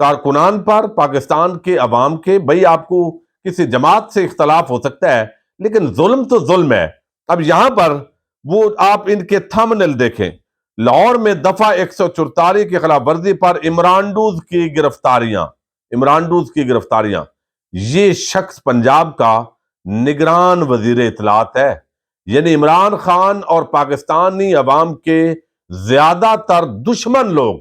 کارکنان پر، پاکستان کے عوام کے. بھئی آپ کو کسی جماعت سے اختلاف ہو سکتا ہے لیکن ظلم تو ظلم ہے. اب یہاں پر وہ آپ ان کے تھمبنیل دیکھیں. لاہور میں دفعہ 144 کی خلاف ورزی پر عمران ڈوز کی گرفتاریاں. یہ شخص پنجاب کا نگران وزیر اطلاعات ہے. یعنی عمران خان اور پاکستانی عوام کے زیادہ تر دشمن لوگ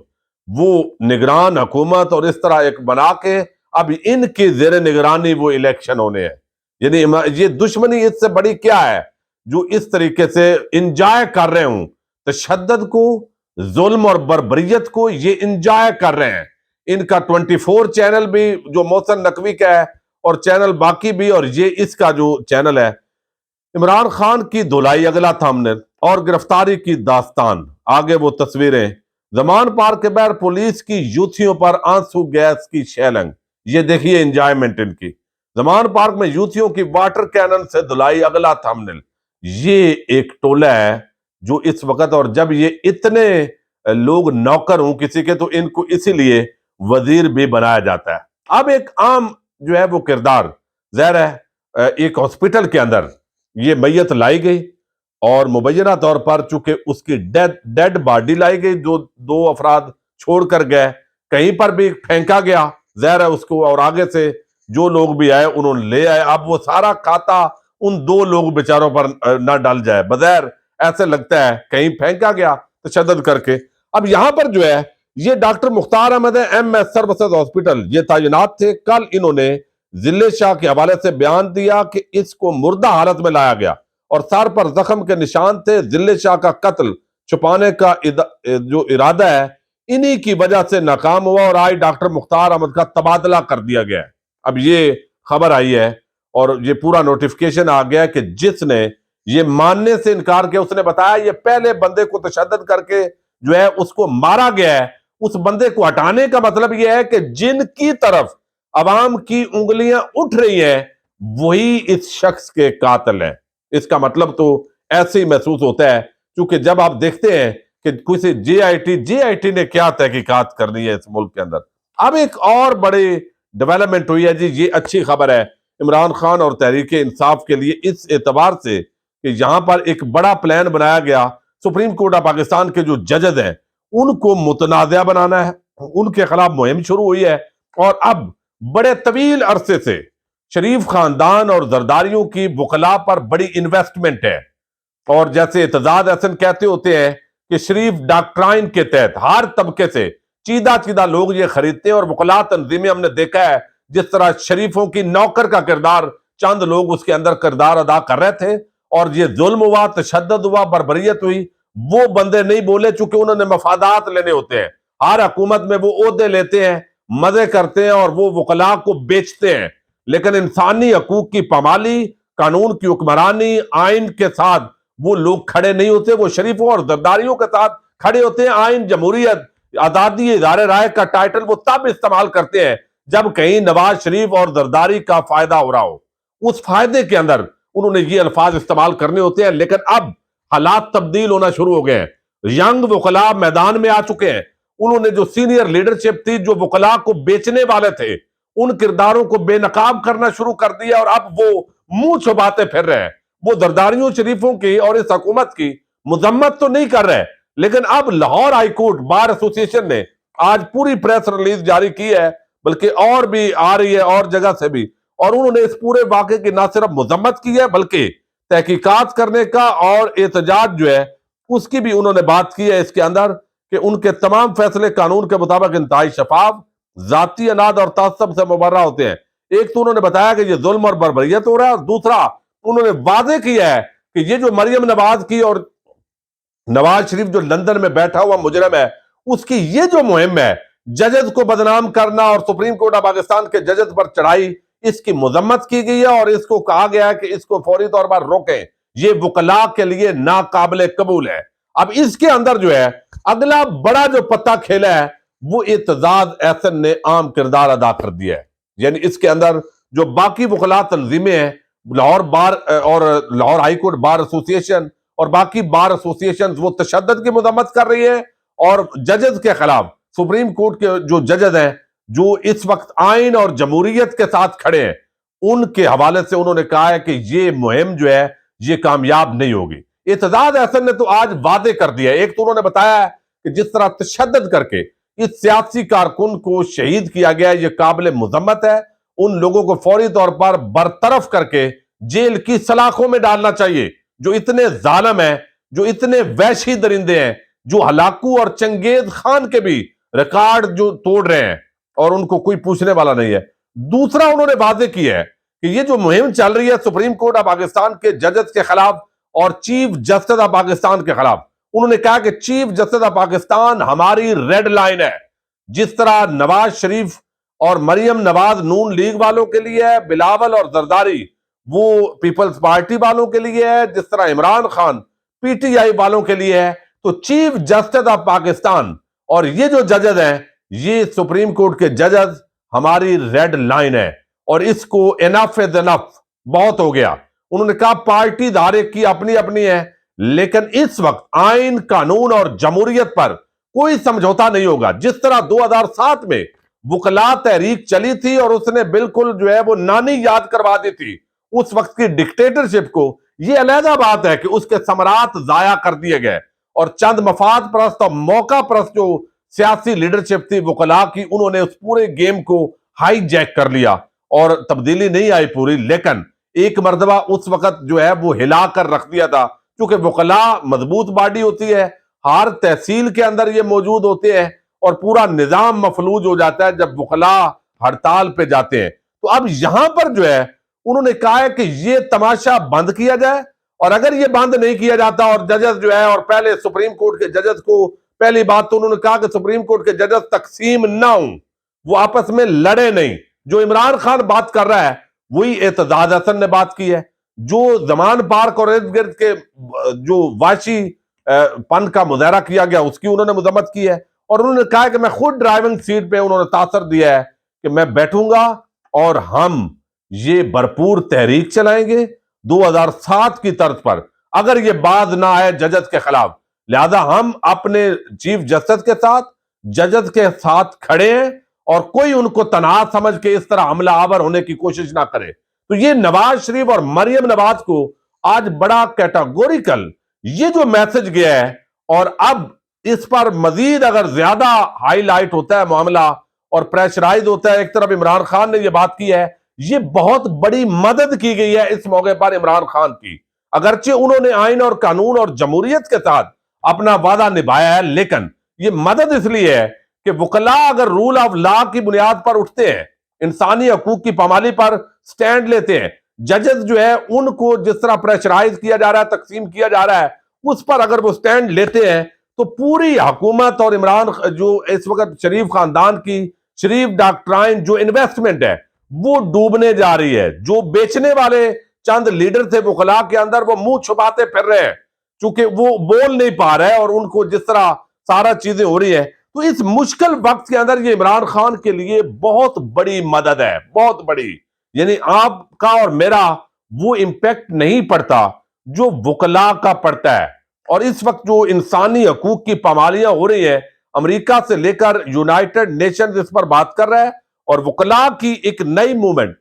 وہ نگران حکومت اور اس طرح ایک بنا کے اب ان کی زیر نگرانی وہ الیکشن ہونے ہیں. یعنی یہ دشمنی اس سے بڑی کیا ہے جو اس طریقے سے انجوائے کر رہے ہوں تشدد کو، ظلم اور بربریت کو، یہ انجوائے کر رہے ہیں. ان کا 24 چینل بھی جو محسن نقوی کا ہے اور چینل باقی بھی، اور یہ اس کا جو چینل ہے. عمران خان کی دھلائی اگلا تھامنل اور گرفتاری کی داستان. آگے وہ تصویریں. زمان پارک کے باہر پولیس کی یوتھیوں پر آنسو گیس کی شیلنگ. یہ دیکھیے انجوائمنٹ ان کی. زمان پارک میں یوتھیوں کی واٹر کینن سے دھلائی اگلا تھامنل. یہ ایک ٹولہ ہے جو اس وقت، اور جب یہ اتنے لوگ نوکر ہوں کسی کے تو ان کو اسی لیے وزیر بھی بنایا جاتا ہے. اب ایک عام جو ہے وہ کردار ظاہر ہے، ایک ہاسپٹل کے اندر یہ میت لائی گئی اور مبینہ طور پر چونکہ اس کی ڈیڈ باڈی لائی گئی، جو 2 افراد چھوڑ کر گئے، کہیں پر بھی پھینکا گیا ظاہر ہے اس کو، اور آگے سے جو لوگ بھی آئے انہوں نے لے آئے. اب وہ سارا کھاتا ان 2 لوگ بیچاروں پر نہ ڈال جائے، بظاہر ایسے لگتا ہے کہیں پھینکا گیا تشدد کر کے. اب یہاں پر جو ہے یہ ڈاکٹر مختار احمد MS سروسز ہاسپٹل یہ تعینات تھے. کل انہوں نے ضلع شاہ کے حوالے سے بیان دیا کہ اس کو مردہ حالت میں لایا گیا اور سر پر زخم کے نشان تھے. ضلع شاہ کا قتل چھپانے کا جو ارادہ ہے انہی کی وجہ سے ناکام ہوا اور آج ڈاکٹر مختار احمد کا تبادلہ کر دیا گیا ہے. اب یہ خبر آئی ہے اور یہ پورا نوٹیفکیشن آ گیا کہ جس نے یہ ماننے سے انکار کیا، اس نے بتایا یہ پہلے بندے کو تشدد کر کے جو ہے اس کو مارا گیا ہے. اس بندے کو ہٹانے کا مطلب یہ ہے کہ جن کی طرف عوام کی انگلیاں اٹھ رہی ہیں وہی اس شخص کے قاتل ہیں. اس کا مطلب تو ایسے ہی محسوس ہوتا ہے کیونکہ جب آپ دیکھتے ہیں کہ کسی جے آئی ٹی نے کیا تحقیقات کرنی ہے اس ملک کے اندر. اب ایک اور بڑی ڈیولپمنٹ ہوئی ہے جی، یہ اچھی خبر ہے عمران خان اور تحریک انصاف کے لیے اس اعتبار سے کہ یہاں پر ایک بڑا پلان بنایا گیا. سپریم کورٹ آف پاکستان کے جو ججز ہیں ان کو متنازع بنانا ہے، ان کے خلاف مہم شروع ہوئی ہے. اور اب بڑے طویل عرصے سے شریف خاندان اور زرداریوں کی وکلاء پر بڑی انویسٹمنٹ ہے، اور جیسے اعتزاز احسن کہتے ہوتے ہیں کہ شریف ڈاکٹرائن کے تحت ہر طبقے سے چیدہ لوگ یہ خریدتے ہیں. اور وکلاء تنظیمیں ہم نے دیکھا ہے جس طرح شریفوں کی نوکر کا کردار چند لوگ اس کے اندر کردار ادا کر رہے تھے، اور یہ ظلم ہوا، تشدد ہوا، بربریت ہوئی. وہ بندے نہیں بولے چونکہ انہوں نے مفادات لینے ہوتے ہیں. ہر حکومت میں وہ عہدے لیتے ہیں، مزے کرتے ہیں اور وہ وکلاء کو بیچتے ہیں، لیکن انسانی حقوق کی پامالی، قانون کی حکمرانی، آئین کے ساتھ وہ لوگ کھڑے نہیں ہوتے. وہ شریفوں اور زرداریوں کے ساتھ کھڑے ہوتے ہیں. آئین، جمہوریت، آزادی، اظہار رائے کا ٹائٹل وہ تب استعمال کرتے ہیں جب کہیں نواز شریف اور زرداری کا فائدہ ہو رہا ہو. اس فائدے کے اندر انہوں نے یہ الفاظ استعمال کرنے ہوتے ہیں. لیکن اب حالات تبدیل ہونا شروع ہو گئے ہیں. ینگ وکلاء میدان میں آ چکے ہیں. انہوں نے جو سینئر لیڈرشپ تھی، جو وکلاء کو بیچنے والے تھے، ان کرداروں کو بے نقاب کرنا شروع کر دیا اور اب وہ منہ چھپاتے پھر رہے ہیں. وہ زرداریوں، شریفوں کی اور اس حکومت کی مذمت تو نہیں کر رہے، لیکن اب لاہور ہائی کورٹ بار ایسوسی ایشن نے آج پوری پریس ریلیز جاری کی ہے، بلکہ اور بھی آ رہی ہے اور جگہ سے بھی، اور انہوں نے اس پورے واقعے کی نہ صرف مذمت کی ہے بلکہ تحقیقات کرنے کا اور احتجاج جو ہے اس کی بھی انہوں نے بات کی ہے اس کے اندر کہ ان کے تمام فیصلے قانون کے مطابق انتہائی شفاف، ذاتی اناد اور تعصب سے مبرہ ہوتے ہیں. ایک تو انہوں نے بتایا کہ یہ ظلم اور بربریت ہو رہا ہے، اور دوسرا انہوں نے واضح کیا ہے کہ یہ جو مریم نواز کی اور نواز شریف جو لندن میں بیٹھا ہوا مجرم ہے، اس کی یہ جو مہم ہے ججز کو بدنام کرنا اور سپریم کورٹ آف پاکستان کے ججز پر چڑھائی، اس کی مذمت کی گئی ہے اور اس کو کہا گیا ہے کہ اس کو فوری طور پر روکیں. یہ وکلاء کے لیے ناقابل قبول ہے. اب اس کے اندر جو ہے اگلا بڑا جو پتہ کھیلا ہے وہ اعتزاز احسن نے عام کردار ادا کر دیا ہے. یعنی اس کے اندر جو باقی وکلاء تنظیمیں ہیں، لاہور بار اور لاہور ہائی کورٹ بار ایسوسی ایشن اور باقی بار ایسوسی ایشن، وہ تشدد کی مذمت کر رہی ہے اور ججز کے خلاف سپریم کورٹ کے جو ججز ہیں جو اس وقت آئین اور جمہوریت کے ساتھ کھڑے ہیں، ان کے حوالے سے انہوں نے کہا ہے کہ یہ مہم جو ہے یہ کامیاب نہیں ہوگی۔ اعتزاز احسن نے تو آج واضح کر دیا ہے۔ ایک تو انہوں نے بتایا ہے کہ جس طرح تشدد کر کے اس سیاسی کارکن کو شہید کیا گیا ہے یہ قابل مذمت ہے، ان لوگوں کو فوری طور پر برطرف کر کے جیل کی سلاخوں میں ڈالنا چاہیے جو اتنے ظالم ہیں، جو اتنے وحشی درندے ہیں، جو ہلاکو اور چنگیز خان کے بھی ریکارڈ جو توڑ رہے ہیں اور ان کو کوئی پوچھنے والا نہیں ہے۔ دوسرا انہوں نے واضح کیا ہے کہ یہ جو مہم چل رہی ہے سپریم کورٹ آف پاکستان کے ججز کے خلاف اور چیف جسٹس آف پاکستان کے خلاف، انہوں نے کہا کہ چیف جسٹس آف پاکستان ہماری ریڈ لائن ہے۔ جس طرح نواز شریف اور مریم نواز نون لیگ والوں کے لیے ہے، بلاول اور زرداری وہ پیپلز پارٹی والوں کے لیے ہے، جس طرح Imran Khan P T I والوں کے لیے ہے، تو چیف جسٹس آف پاکستان اور یہ جو ججز ہیں یہ سپریم کورٹ کے ججز ہماری ریڈ لائن ہے اور اس کو انف از انف، بہت ہو گیا۔ انہوں نے کہا پارٹی ہر ایک کی اپنی اپنی ہے، لیکن اس وقت آئین، قانون اور جمہوریت پر کوئی سمجھوتا نہیں ہوگا۔ جس طرح 2007 میں وکلاء تحریک چلی تھی اور اس نے بالکل جو ہے وہ نانی یاد کروا دی تھی اس وقت کی ڈکٹیٹرشپ کو، یہ علیحدہ بات ہے کہ اس کے ثمرات ضائع کر دیے گئے اور چند مفاد پرست اور موقع پرست جو سیاسی لیڈرشپ تھی وکلاء کی، انہوں نے اس پورے گیم کو ہائی جیک کر لیا اور تبدیلی نہیں آئی پوری۔ لیکن ایک مرتبہ اس وقت جو ہے وہ ہلا کر رکھ دیا تھا، کیونکہ وکلاء مضبوط باڈی ہوتی ہے، ہر تحصیل کے اندر یہ موجود ہوتے ہیں اور پورا نظام مفلوج ہو جاتا ہے جب وکلاء ہڑتال پہ جاتے ہیں۔ تو اب یہاں پر جو ہے انہوں نے کہا ہے کہ یہ تماشا بند کیا جائے، اور اگر یہ بند نہیں کیا جاتا اور ججز جو ہے، اور پہلے سپریم کورٹ کے ججز کو پہلی بات تو انہوں نے کہا کہ سپریم کورٹ کے ججز تقسیم نہ ہوں، وہ آپس میں لڑے نہیں۔ جو عمران خان بات کر رہا ہے وہی اعتزاز احسن نے بات کی ہے۔ جو زمان پارک اور ارد گرد کے جو وحشی پن کا مظاہرہ کیا گیا اس کی انہوں نے مذمت کی ہے، اور انہوں نے کہا کہ میں خود ڈرائیونگ سیٹ پہ انہوں نے تاثر دیا ہے کہ میں بیٹھوں گا اور ہم یہ بھرپور تحریک چلائیں گے 2007 کی طرز پر، اگر یہ باز نہ آئے ججز کے خلاف، لہذا ہم اپنے چیف جسٹس کے ساتھ، ججز کے ساتھ کھڑے ہیں اور کوئی ان کو تنہا سمجھ کے اس طرح حملہ آور ہونے کی کوشش نہ کرے۔ تو یہ نواز شریف اور مریم نواز کو آج بڑا کیٹاگوریکل یہ جو میسج گیا ہے، اور اب اس پر مزید اگر زیادہ ہائی لائٹ ہوتا ہے معاملہ اور پریشرائز ہوتا ہے، ایک طرف عمران خان نے یہ بات کی ہے، یہ بہت بڑی مدد کی گئی ہے اس موقع پر عمران خان کی، اگرچہ انہوں نے آئین اور قانون اور جمہوریت کے ساتھ اپنا وعدہ نبھایا ہے، لیکن یہ مدد اس لیے ہے کہ وکلاء اگر رول آف لا کی بنیاد پر اٹھتے ہیں، انسانی حقوق کی پامالی پر سٹینڈ لیتے ہیں، ججز جو ہے ان کو جس طرح پریشرائز کیا جا رہا ہے، تقسیم کیا جا رہا ہے، اس پر اگر وہ سٹینڈ لیتے ہیں تو پوری حکومت اور عمران جو اس وقت شریف خاندان کی شریف ڈاکٹرائن جو انویسٹمنٹ ہے وہ ڈوبنے جا رہی ہے۔ جو بیچنے والے چند لیڈر تھے وکلاء کے اندر وہ منہ چھپاتے پھر رہے ہیں چونکہ وہ بول نہیں پا رہے، اور ان کو جس طرح سارا چیزیں ہو رہی ہے، تو اس مشکل وقت کے اندر یہ عمران خان کے لیے بہت بڑی مدد ہے، بہت بڑی۔ یعنی آپ کا اور میرا وہ امپیکٹ نہیں پڑتا جو وکلاء کا پڑتا ہے، اور اس وقت جو انسانی حقوق کی پامالیاں ہو رہی ہیں امریکہ سے لے کر یونائٹڈ نیشنز اس پر بات کر رہا ہے، اور وکلاء کی ایک نئی موومنٹ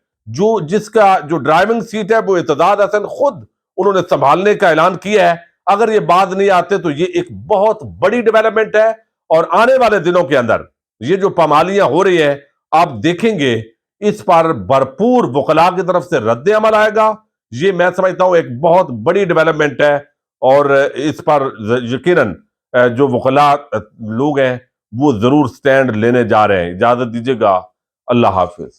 جس کا جو ڈرائیونگ سیٹ ہے وہ اعتزاز احسن خود انہوں نے سنبھالنے کا اعلان کیا ہے۔ اگر یہ باز نہیں آتے تو یہ ایک بہت بڑی ڈیولپمنٹ ہے، اور آنے والے دنوں کے اندر یہ جو پامالیاں ہو رہی ہیں آپ دیکھیں گے اس پر بھرپور وکلاء کی طرف سے رد عمل آئے گا۔ یہ میں سمجھتا ہوں ایک بہت بڑی ڈیولپمنٹ ہے، اور اس پر یقیناً جو وکلاء لوگ ہیں وہ ضرور سٹینڈ لینے جا رہے ہیں۔ اجازت دیجیے گا، اللہ حافظ۔